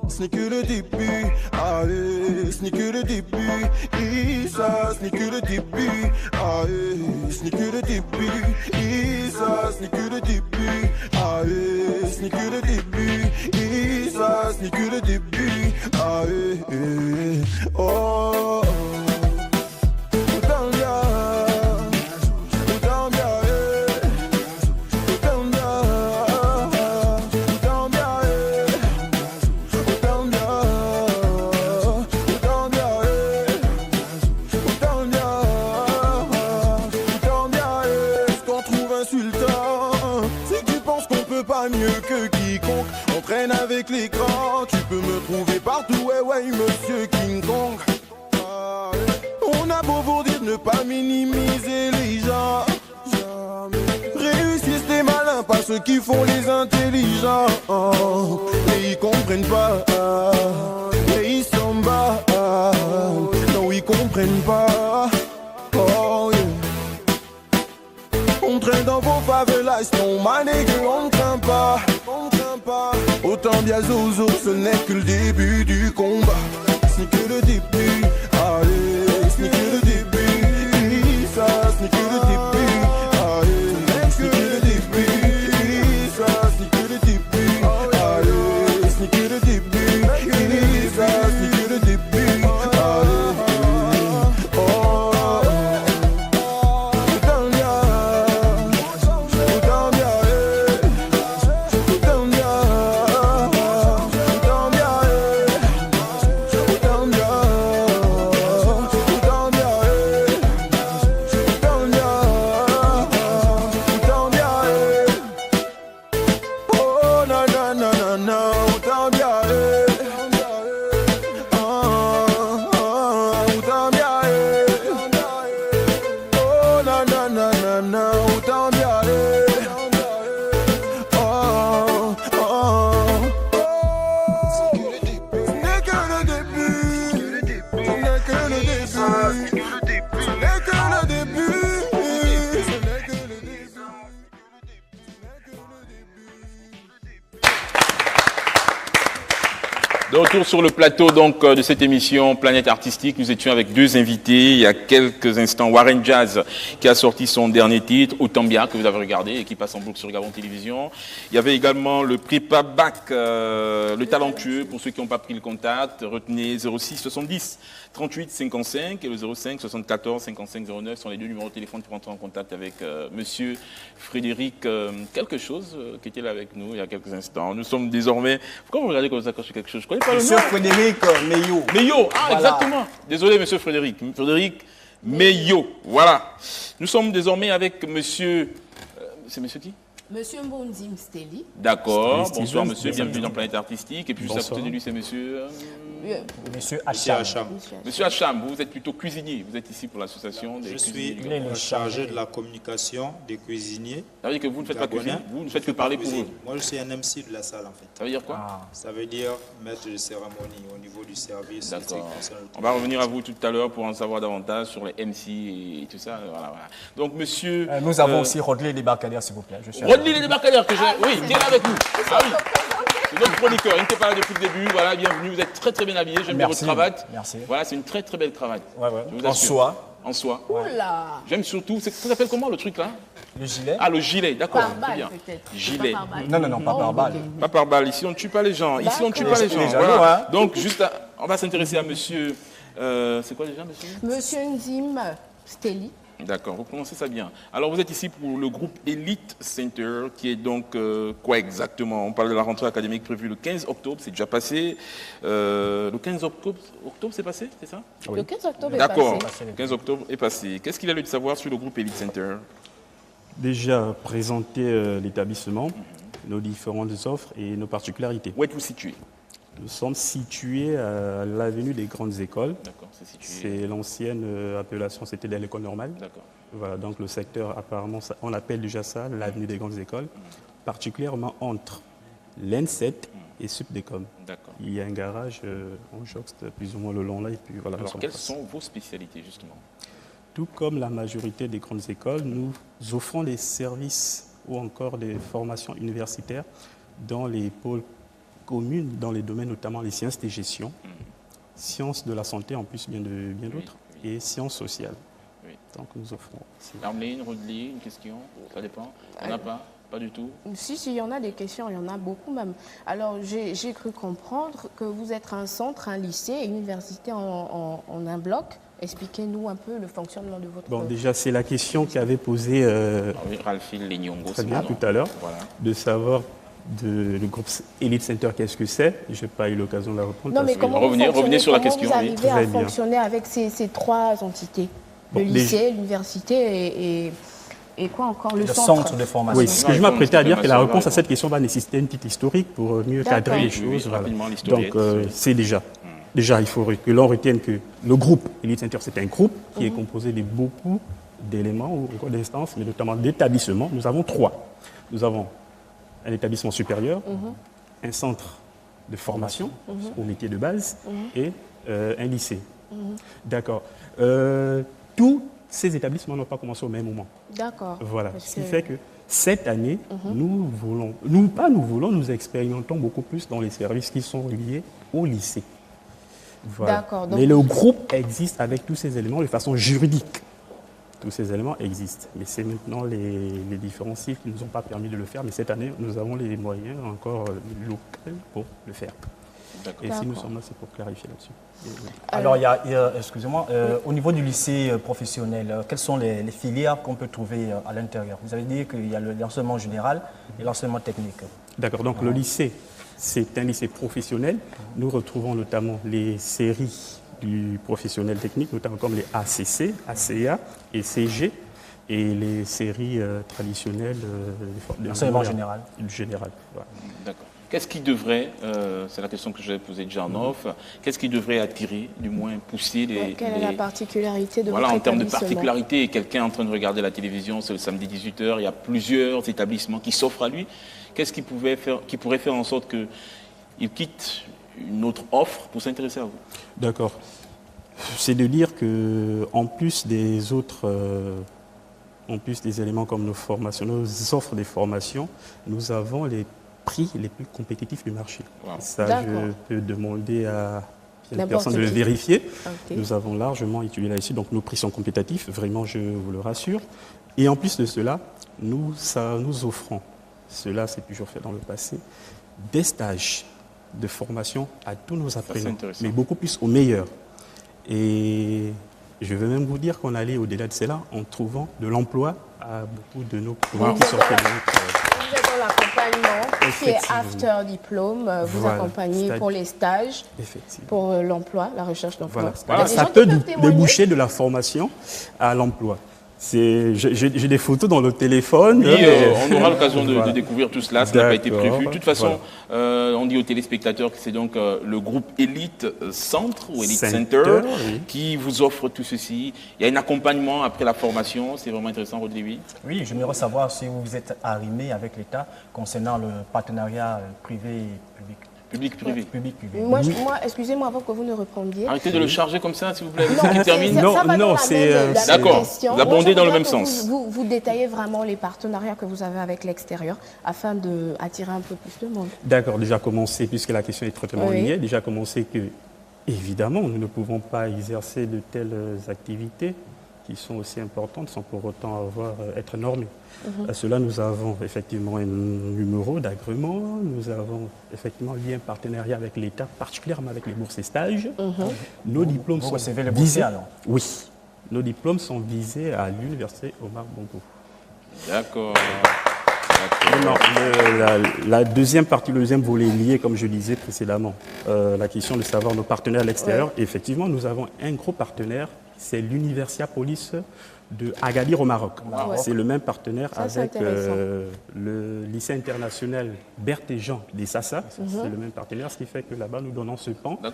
I: ce n'est que le début, allez, ce n'est que le début, Issa, ce n'est que le début, allez, ce n'est que le début, Issa, ce n'est que le début, allez, ce n'est que le début, Issa, ce n'est que le début, allez, oh. Mieux que quiconque, on traîne avec l'écran. Tu peux me trouver partout, ouais, monsieur King Kong. On a beau vous dire de ne pas minimiser les gens. Réussissent les malins, pas ceux qui font les intelligents. Et ils comprennent pas, et ils s'en battent. Non, ils comprennent pas. Oh, yeah. On traîne dans vos favelas, ton mané que on ne craint pas, Autant bien zozo, ce n'est que le début du combat. Ce n'est que le début, allez, ce n'est que le début, ça, ce n'est que le début, allez, ce n'est que le début, ça, ce n'est que le début, allez, ce n'est que le début, ça, ce n'est que le début, allez, oh.
D: De retour sur le plateau donc, de cette émission Planète Artistique, nous étions avec deux invités. Il y a quelques instants, Warren Jazz qui a sorti son dernier titre, Otambia, que vous avez regardé et qui passe en boucle sur Gabon Télévision. Il y avait également le Prépa Bac, le talentueux, pour ceux qui n'ont pas pris le contact. Retenez 06 70 38 55 et le 05 74 55 09 sont les deux numéros de téléphone pour entrer en contact avec monsieur Frédéric quelque chose qui était là avec nous il y a quelques instants. Nous sommes désormais... Pourquoi vous regardez comme ça quand je fais quelque chose? Je connais pas le nom.
P: Monsieur Frédéric Meillot.
D: Meillot, ah
P: voilà.
D: Exactement. Désolé monsieur Frédéric. Frédéric Meillot, voilà. Nous sommes désormais avec monsieur... c'est monsieur qui?
Q: Monsieur Mbondim Steli.
D: D'accord,
P: Steli,
D: bonsoir
P: Steli,
D: monsieur,
P: Steli.
D: bienvenue dans Planète Artistique. Et puis juste à côté de lui c'est monsieur...
P: Monsieur Hacham.
D: Monsieur Hacham, vous êtes plutôt cuisinier, vous êtes ici pour l'association des cuisiniers du Gabon.
R: chargé de la communication des cuisiniers.
D: Ça veut dire que vous ne faites pas cuisiner, vous ne faites que parler pour eux.
R: Moi je suis un MC de la salle en fait.
D: Ça veut dire quoi?
R: Ça veut dire maître de cérémonie au niveau du service.
D: D'accord. On va revenir à vous tout à l'heure pour en savoir davantage sur les MC et tout ça. Voilà. Donc monsieur...
P: Nous avons aussi Rodley les Débarcadères s'il vous plaît.
D: Rodley les Débarcadères que j'ai... Oui, qui est là avec nous. Ah oui. C'est notre chroniqueur, il n'était pas là depuis le début. Voilà, bienvenue. Vous êtes très très bien habillé. J'aime bien votre cravate.
P: Merci.
D: Voilà, c'est une très très belle cravate.
P: Ouais.
D: Je vous
P: En
D: assure.
P: soie.
D: En soie.
E: Oula.
D: J'aime surtout. Ça s'appelle comment le truc là?
P: Le gilet.
D: Ah, le gilet, d'accord.
E: Par
D: Très
E: balle,
D: bien.
E: peut-être.
D: Gilet.
E: Pas par balle.
P: Non, pas par balle.
D: Pas par balle. Ici, on ne tue pas les gens. Ici, on ne tue pas les gens.
P: Les gens,
D: Voilà.
P: hein.
D: Donc, juste, on va s'intéresser à monsieur. C'est quoi déjà, monsieur?
E: Monsieur Nzim Steli.
D: D'accord, vous prononcez ça bien. Alors, vous êtes ici pour le groupe Elite Center, qui est donc quoi exactement? On parle de la rentrée académique prévue le 15 octobre, c'est déjà passé. Le 15 octobre c'est passé, c'est ça?
E: Le 15 octobre est passé.
D: D'accord, le 15 octobre est passé. Qu'est-ce qu'il a lieu de savoir sur le groupe Elite Center?
S: Déjà, présenter l'établissement, nos différentes offres et nos particularités.
D: Où êtes-vous situé?
S: Nous sommes situés à l'avenue des Grandes Écoles.
D: D'accord, c'est situé.
S: C'est l'ancienne appellation, c'était de l'école normale.
D: D'accord.
S: Voilà, donc le secteur, apparemment, on appelle déjà ça l'avenue des Grandes Écoles, particulièrement entre l'N7 et Subdécom.
D: D'accord.
S: Il y a un garage en jouxte plus ou moins le long là. Et puis voilà.
D: Alors, quelles sont vos spécialités, justement?
S: Tout comme la majorité des grandes écoles, nous offrons des services ou encore des formations universitaires dans les pôles communes, dans les domaines notamment les sciences de gestion, sciences de la santé en plus bien d'autres, et sciences sociales.
D: Oui.
S: Donc nous offrons.
D: Armeline, Rodli, une question? Ça dépend. On n'a pas? Pas du tout?
E: Si, il y en a des questions, il y en a beaucoup même. Alors, j'ai cru comprendre que vous êtes un centre, un lycée et une université en un bloc. Expliquez-nous un peu le fonctionnement de votre...
S: Bon, déjà, c'est la question qu'avait posée
D: Ralphine Lenyongo,
S: très bien tout à l'heure,
D: voilà.
S: de savoir le groupe Elite Center, qu'est-ce que c'est. Je n'ai pas eu l'occasion de la répondre.
E: Non, mais comment
D: revenez sur la question.
E: Vous arrivez à fonctionner avec ces trois entités, le lycée, l'université et quoi encore, le centre
P: de formation.
S: Oui, ce que je m'apprêtais à dire, que la réponse à cette question va nécessiter une petite historique pour mieux cadrer les choses. Voilà. Donc, c'est déjà. Déjà, il faut que l'on retienne que le groupe Elite Center, c'est un groupe qui est composé de beaucoup d'éléments ou encore d'instances, mais notamment d'établissements. Nous avons trois. Nous avons un établissement supérieur, un centre de formation au métier de base et un lycée. D'accord. Tous ces établissements n'ont pas commencé au même moment.
E: D'accord.
S: Voilà. Ce qui fait que cette année, nous expérimentons beaucoup plus dans les services qui sont liés au lycée. Voilà.
E: D'accord.
S: Mais le groupe existe avec tous ces éléments de façon juridique. Tous ces éléments existent. Mais c'est maintenant les différents cycles qui ne nous ont pas permis de le faire. Mais cette année, nous avons les moyens encore locaux pour le faire. Et si nous sommes là, c'est pour clarifier là-dessus.
P: Alors, excusez-moi, au niveau du lycée professionnel, quelles sont les filières qu'on peut trouver à l'intérieur? Vous avez dit qu'il y a l'enseignement général et l'enseignement technique.
S: D'accord, donc le lycée, c'est un lycée professionnel. Nous retrouvons notamment les séries du professionnel technique, notamment comme les ACC, ACA et CG, et les séries traditionnelles de
P: l'enseignement général.
S: Général, voilà.
D: D'accord. Qu'est-ce qui devrait, c'est la question que je vais poser déjà en off, qu'est-ce qui devrait attirer, du moins pousser les...
E: Quelle est la particularité de
D: voilà,
E: votre
D: en termes de
E: établissement?
D: particularité, quelqu'un est en train de regarder la télévision, c'est le samedi 18h, il y a plusieurs établissements qui s'offrent à lui. Qu'est-ce qui pourrait faire en sorte qu'il quitte une autre offre pour s'intéresser à vous?
S: D'accord. C'est de dire qu'en plus des autres... en plus des éléments comme nos formations, nos offres de formation, nous avons les prix les plus compétitifs du marché. Wow. Ça, je peux demander à une personne de le vérifier. Okay. Nous avons largement étudié là-dessus, donc nos prix sont compétitifs, vraiment, je vous le rassure. Et en plus de cela, nous offrons, cela c'est toujours fait dans le passé, des stages de formation à tous nos apprenants, mais beaucoup plus aux meilleurs. Et je veux même vous dire qu'on allait au-delà de cela en trouvant de l'emploi à beaucoup de nos clients qui sortaient de notre...
E: Vous êtes dans l'accompagnement qui est after diplôme, vous accompagnez pour les stages, pour l'emploi, la recherche d'emploi.
S: Voilà. Ça peut déboucher de la formation à l'emploi. J'ai des photos dans le téléphone.
D: Oui, on aura l'occasion de découvrir tout cela, ça n'a pas été prévu. De toute façon, on dit aux téléspectateurs que c'est donc le groupe Elite Centre ou Elite Center qui vous offre tout ceci. Il y a un accompagnement après la formation, c'est vraiment intéressant, Rodrigue.
P: Oui, j'aimerais savoir si vous êtes arrimé avec l'État concernant le partenariat privé-public.
D: Public-privé.
E: Moi, excusez-moi avant que vous ne répondiez.
D: Arrêtez de le charger comme ça, s'il vous plaît.
E: Non,
D: Qui termine.
E: D'accord,
D: vous abondez dans le même sens.
E: Vous détaillez vraiment les partenariats que vous avez avec l'extérieur afin d'attirer un peu plus de monde.
S: D'accord, déjà commencer, puisque la question est traitement liée, déjà commencer que, évidemment, nous ne pouvons pas exercer de telles activités qui sont aussi importantes sans pour autant être normés. À cela, nous avons effectivement un numéro d'agrément, nous avons effectivement lié un partenariat avec l'État, particulièrement avec les bourses et stages. Nos diplômes sont visés. Oui, nos diplômes sont visés à l'université Omar Bongo.
D: D'accord.
S: La deuxième partie, le deuxième volet lié, comme je disais précédemment, la question de savoir nos partenaires à l'extérieur. Effectivement, nous avons un gros partenaire, c'est l'Universia Police de Agadir au Maroc. C'est le même partenaire avec le lycée international Berthéjean des Sassa. C'est le même partenaire, ce qui fait que là-bas, nous donnons ce pan de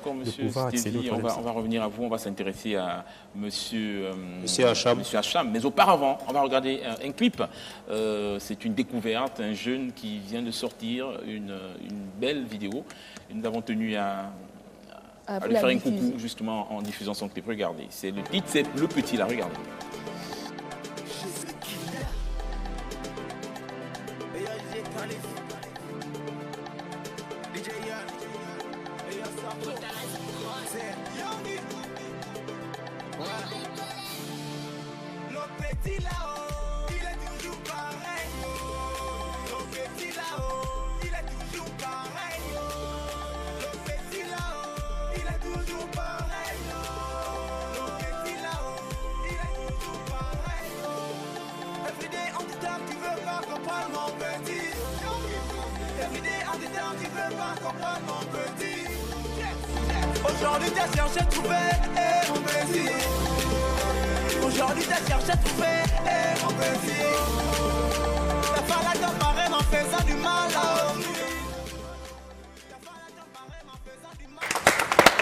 S: pouvoir accéder au
D: on va revenir à vous, on va s'intéresser à Monsieur
R: Hacham.
D: Mais auparavant, on va regarder un clip. C'est une découverte, un jeune qui vient de sortir une belle vidéo. Et nous avons tenu à lui faire un coucou justement en diffusant son clip. Regardez, c'est le titre, c'est Le Petit là, regardez.
T: Aujourd'hui t'as cherché à trouver mon petit. Aujourd'hui t'as cherché à trouver mon petit. T'as pas la comparer en faisant du mal à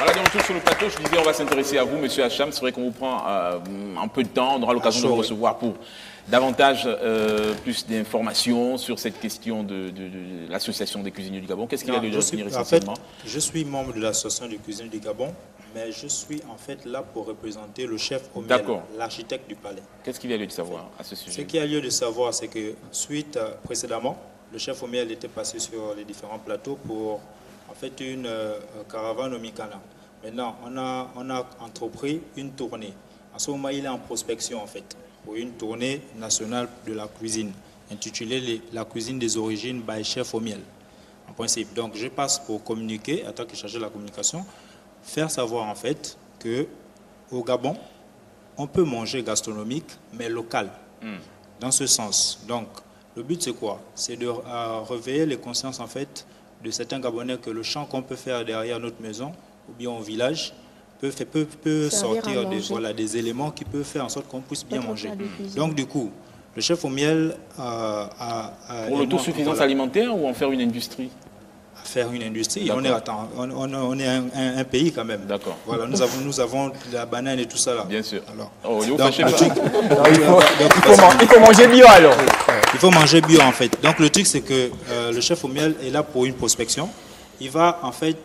D: Voilà, de retour sur le plateau, je disais on va s'intéresser à vous, Monsieur Hacham. C'est vrai qu'on vous prend un peu de temps, on aura l'occasion de vous recevoir pour davantage plus d'informations sur cette question de l'association des cuisiniers du Gabon. Qu'est-ce qu'il y a de retenir essentiellement?
R: Je suis membre de l'association des cuisiniers du Gabon, mais je suis en fait là pour représenter le chef Omiel, l'architecte du palais.
D: Qu'est-ce qu'il y a lieu de savoir à ce sujet?
R: Ce qu'il y a lieu de savoir, c'est que précédemment, le chef Omiel était passé sur les différents plateaux pour en fait une caravane au Mikana. Maintenant, on a entrepris une tournée. En ce moment, il est en prospection en fait, pour une tournée nationale de la cuisine, intitulée La cuisine des origines by Chef Omiel, en principe. Donc, je passe pour communiquer, en tant que chargé de la communication, faire savoir en fait qu'au Gabon, on peut manger gastronomique, mais local, dans ce sens. Donc, le but c'est quoi? C'est de réveiller les consciences en fait de certains Gabonais que le champ qu'on peut faire derrière notre maison, ou bien au village, peut sortir des éléments qui peuvent faire en sorte qu'on puisse bien manger. Donc du coup, le chef Omiel
D: pour l'autosuffisance alimentaire ou en faire une industrie?
R: Faire une industrie. On est un pays quand même.
D: D'accord.
R: Voilà, nous avons la banane et tout ça là.
D: Bien sûr.
R: Alors,
D: il
R: faut manger bio alors. Il faut manger bio en fait. Donc le truc c'est que le chef Omiel est là pour une prospection. Il va en fait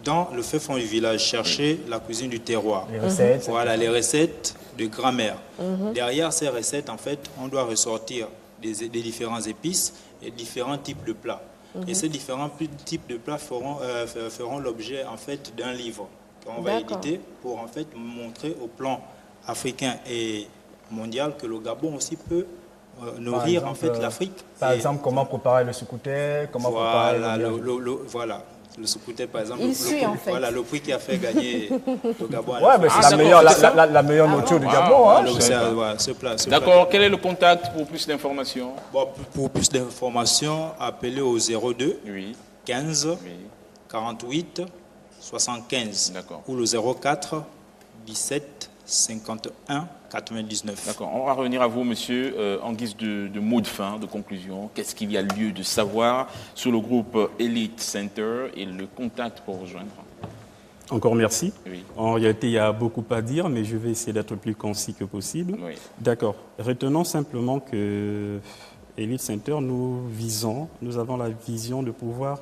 R: dans le fait fond du village chercher la cuisine du terroir.
P: Les recettes.
R: Voilà, les recettes de grand-mère. Derrière ces recettes, en fait, on doit ressortir des différents épices et différents types de plats. Et ces différents types de plats feront l'objet en fait d'un livre qu'on va éditer pour en fait montrer au plan africain et mondial que le Gabon aussi peut nourrir en fait l'Afrique.
P: Par exemple, comment préparer le soukouté, comment préparer
R: voilà. Le soukouté, par exemple,
E: voilà,
R: le prix qui a fait gagner le Gabon.
P: Ouais, c'est la meilleure nourriture du Gabon.
D: D'accord, quel est le contact pour plus d'informations?
R: Pour plus d'informations, appelez au 02 15 48 75 ou le 04 17 51 99.
D: D'accord, on va revenir à vous, monsieur, en guise de mot de fin, de conclusion. Qu'est-ce qu'il y a lieu de savoir sur le groupe Elite Center et le contact pour rejoindre?
S: Encore merci.
D: Oui.
S: En réalité, il y a beaucoup à dire, mais je vais essayer d'être le plus concis que possible.
D: Oui.
S: D'accord. Retenons simplement que Elite Center, nous avons la vision de pouvoir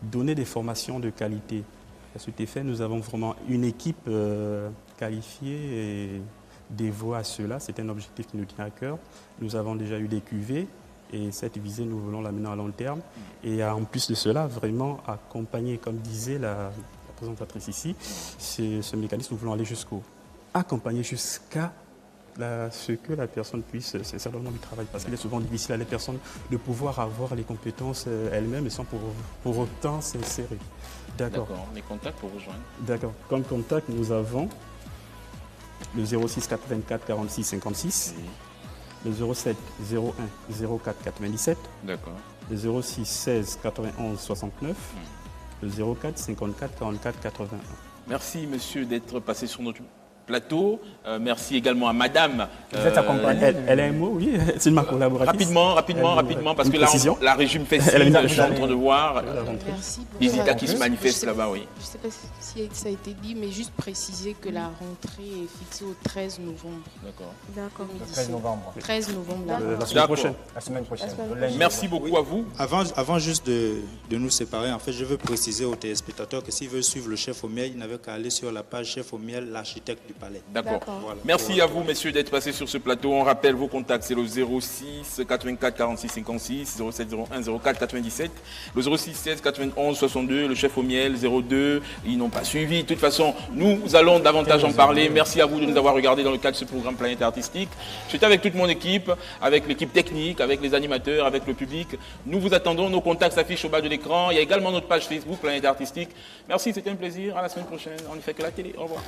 S: donner des formations de qualité. À cet effet, nous avons vraiment une équipe qualifiée et dévouée à cela. C'est un objectif qui nous tient à cœur. Nous avons déjà eu des QV et cette visée, nous voulons la mener à long terme. Et en plus de cela, vraiment accompagner, comme disait la présentatrice ici, ce mécanisme, nous voulons aller jusqu'au accompagner jusqu'à ce que la personne puisse, c'est certainement du travail, parce qu'il est souvent difficile à les personnes de pouvoir avoir les compétences elles-mêmes et sans pour autant s'insérer. D'accord.
D: Les contacts pour rejoindre.
S: D'accord. Comme contact, nous avons le 06 84 46 56, le 07 01 04 97,
D: d'accord,
S: le 06 16 91 69, le 04 54 44 81.
D: Merci, monsieur, d'être passé sur notre plateau. Merci également à madame.
S: Vous êtes accompagnée. Elle a un mot, oui, c'est ma collaboratrice.
D: Rapidement, parce que là, la régie me fait signe, je suis en train de voir.
Q: Merci pour
D: Visita qui se manifeste là-bas, oui.
Q: Je ne sais pas si ça a été dit, mais juste préciser que la rentrée est fixée au 13 novembre.
D: D'accord.
P: Le 13 novembre.
Q: 13 novembre.
P: La semaine prochaine. La semaine prochaine.
D: Merci beaucoup à vous.
R: Avant juste de nous séparer, en fait, je veux préciser aux téléspectateurs que s'ils veulent suivre le chef au miel, ils n'avaient qu'à aller sur la page chef au miel, l'architecte du palais.
D: D'accord. Voilà. Merci à vous, messieurs, d'être passés sur ce plateau. On rappelle vos contacts, c'est le 06 84 46 56, 07 01 04 97, le 06 16 91 62, le chef au miel 02. Ils n'ont pas suivi. De toute façon, nous allons davantage en parler. Merci à vous de nous avoir regardés dans le cadre de ce programme Planète Artistique. J'étais avec toute mon équipe, avec l'équipe technique, avec les animateurs, avec le public. Nous vous attendons. Nos contacts s'affichent au bas de l'écran. Il y a également notre page Facebook Planète Artistique. Merci, c'était un plaisir. À la semaine prochaine. On ne fait que la télé. Au revoir.